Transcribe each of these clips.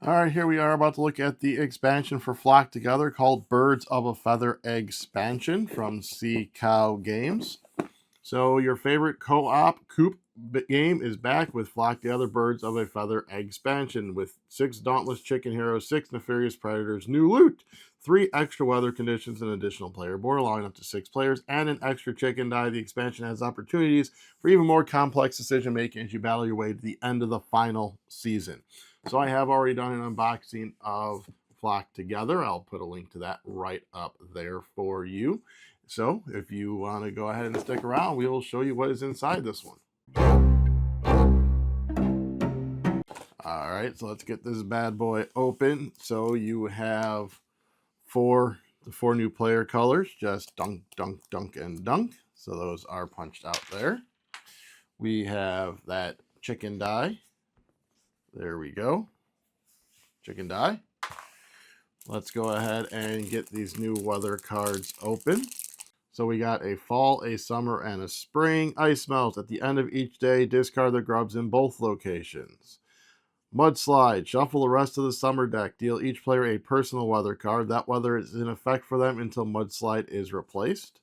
All right, here we are about to look at the expansion for Flock Together called Birds of a Feather Eggspansion from Sea Cow Games. So your favorite co-op coop game is back with Flock Together Birds of a Feather Eggspansion with 6 Dauntless Chicken Heroes, 6 Nefarious Predators, new loot, 3 extra weather conditions, an additional player board allowing up to 6 players, and an extra chicken die. The expansion has opportunities for even more complex decision making as you battle your way to the end of the final season. So I have already done an unboxing of Flock Together. I'll put a link to that right up there for you. So if you want to go ahead and stick around, we will show you what is inside this one. All right, so let's get this bad boy open. So you have the four new player colors, just dunk, dunk, dunk, and dunk. So those are punched out there. We have that chicken die. There we go. Chicken die. Let's go ahead and get these new weather cards open. So we got a fall, a summer, and a spring. Ice melt. At the end of each day, discard the grubs in both locations. Mudslide. Shuffle the rest of the summer deck. Deal each player a personal weather card. That weather is in effect for them until Mudslide is replaced.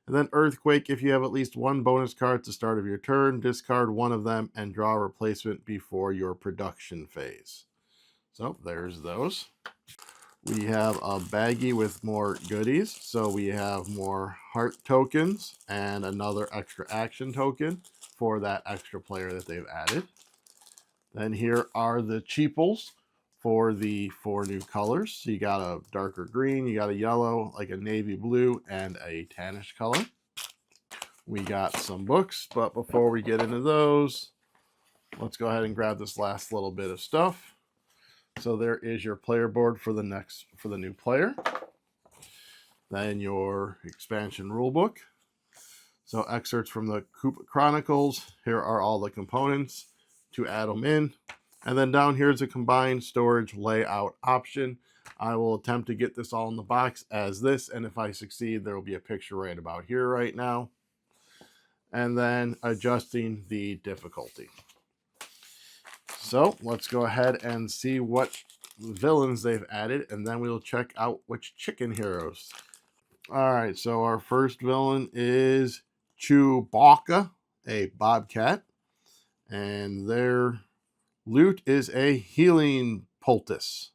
And then Earthquake. If you have at least one bonus card at the start of your turn, discard one of them and draw a replacement before your production phase. So there's those. We have a baggie with more goodies. So we have more heart tokens and another extra action token for that extra player that they've added. Then here are the cheaples for the 4 new colors. So you got a darker green, you got a yellow, like a navy blue, and a tannish color. We got some books, but before we get into those, let's go ahead and grab this last little bit of stuff. So there is your player board for the new player. Then your expansion rulebook. So excerpts from the Coop Chronicles. Here are all the components to add them in. And then down here is a combined storage layout option. I will attempt to get this all in the box as this, and if I succeed, there will be a picture right about here right now. And then adjusting the difficulty. So let's go ahead and see what villains they've added, and then we'll check out which chicken heroes. All right, so our first villain is Chewbacca, a bobcat, and their loot is a healing poultice.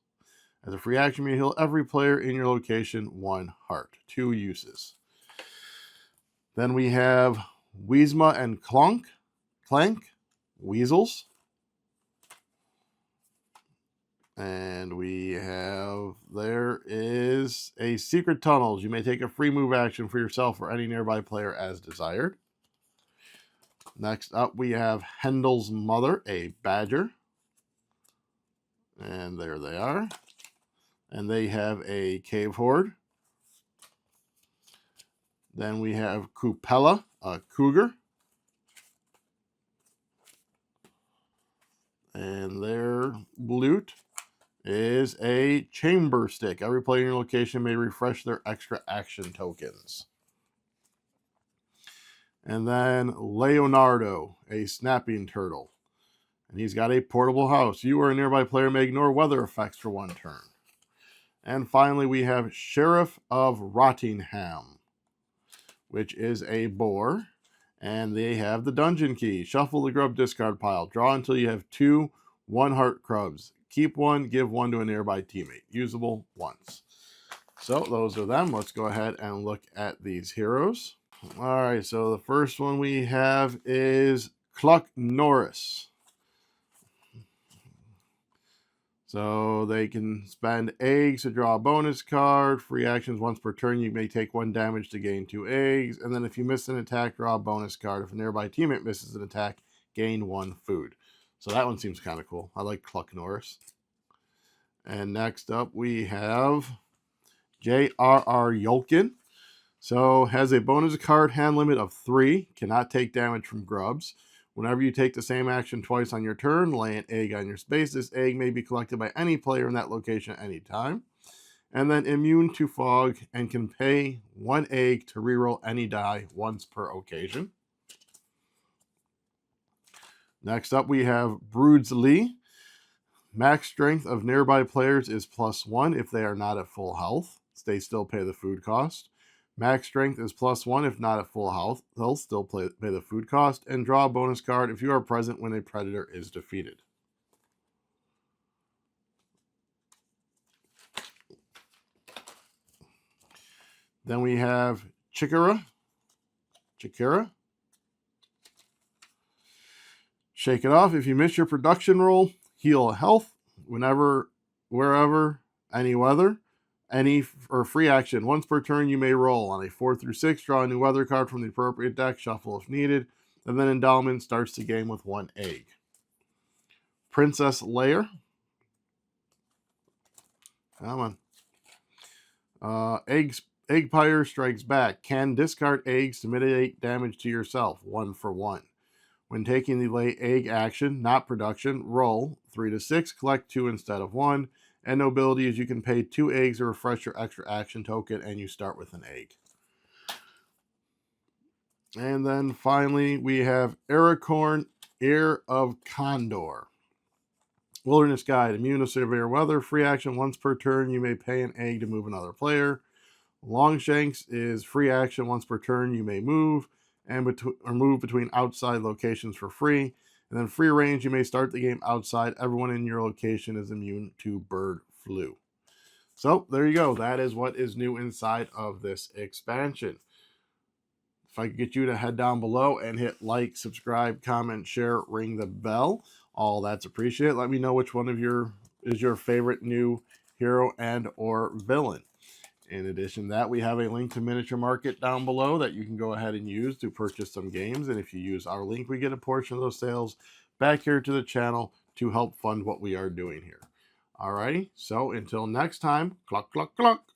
As a free action, you heal every player in your location 1 heart. 2 uses. Then we have Wheezma and Clank, weasels. And we have, there is a Secret Tunnels. You may take a free move action for yourself or any nearby player as desired. Next up, we have Hendel's Mother, a badger. And there they are. And they have a cave horde. Then we have Coopella, a cougar. And their loot is a chamber stick. Every player in your location may refresh their extra action tokens. And then Leonardo, a snapping turtle. And he's got a portable house. You or a nearby player may ignore weather effects for 1 turn. And finally, we have Sheriff of Rottingham, which is a boar. And they have the dungeon key. Shuffle the grub discard pile. Draw until you have 2 1-heart grubs. Keep 1, give 1 to a nearby teammate. Usable once. So those are them. Let's go ahead and look at these heroes. All right, so the first one we have is Cluck Norris. So they can spend eggs to draw a bonus card. Free actions once per turn. You may take 1 damage to gain 2 eggs. And then if you miss an attack, draw a bonus card. If a nearby teammate misses an attack, gain 1 food. So that one seems kind of cool. I like Cluck Norris. And next up we have J.R.R. Yolkin. So has a bonus card hand limit of 3. Cannot take damage from grubs. Whenever you take the same action twice on your turn, lay an egg on your space. This egg may be collected by any player in that location at any time. And then immune to fog and can pay 1 egg to reroll any die once per occasion. Next up, we have Broodsley. Max strength of nearby players is +1 if they are not at full health. They still pay the food cost. Max strength is +1 if not at full health. They'll still pay the food cost. And draw a bonus card if you are present when a predator is defeated. Then we have Chikara. Shake it off. If you miss your production roll, heal health whenever, wherever, any weather, or free action. Once per turn, you may roll. On a 4 through 6, draw a new weather card from the appropriate deck, shuffle if needed, and then Endowment starts the game with 1 egg. Princess Lair. Come on. Eggpire strikes back. Can discard eggs to mitigate damage to yourself. 1 for 1. When taking the lay egg action, not production, roll 3 to 6, collect 2 instead of 1. And nobility is you can pay 2 eggs to refresh your extra action token, and you start with an egg. And then finally, we have Aracorn, Heir of Condor. Wilderness Guide, immune to severe weather, free action once per turn. You may pay an egg to move another player. Longshanks is free action once per turn. You may move or move between outside locations for free. And then free range, you may start the game outside. Everyone in your location is immune to bird flu. So there you go. That is what is new inside of this expansion. If I could get you to head down below and hit like, subscribe, comment, share, ring the bell, all that's appreciated. Let me know which one of is your favorite new hero and or villain. In addition to that, we have a link to Miniature Market down below that you can go ahead and use to purchase some games. And if you use our link, we get a portion of those sales back here to the channel to help fund what we are doing here. Alrighty, so until next time, cluck, cluck, cluck.